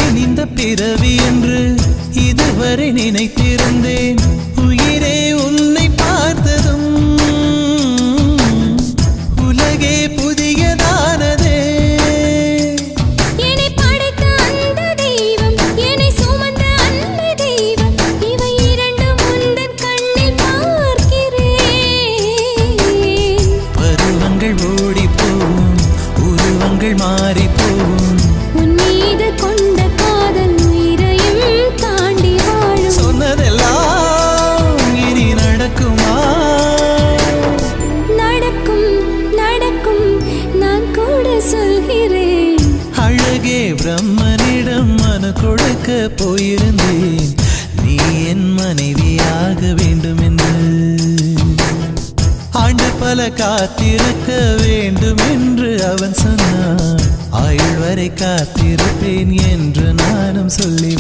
ஏன் இந்த பிறவி என்று இதுவரை நினைத்திருந்தேன். உயிரே உன்னை பார்த்ததும் உலகே புதியதானதே. என்னை படைத்த அந்த தெய்வம், என்னை சுமந்த அந்த தெய்வம், இவை இரண்டும் உந்தன் கண்ணில் பார்க்கிறேன். பருவங்கள் ஓடிப்போம், உருவங்கள் மாறிப்போம். உன் மீது கொண்ட காதல் உயிரையும் தாண்டி வாழும். சொன்னதெல்லாம் இனி நடக்குமா? நடக்கும் நடக்கும், நான் கூட சொல்கிறேன். அழகே பிரம்மனிடம் மனு கொடுக்க போயிருந்தேன், நீ என் மனைவியாக வேண்டும் என்று. ஆண்டு பல காத்திருக்க வேண்டும் என்று அவன் சொன்னான். ஆயுள் வரை காத்திருப்பேன் என்று நானும் சொல்லி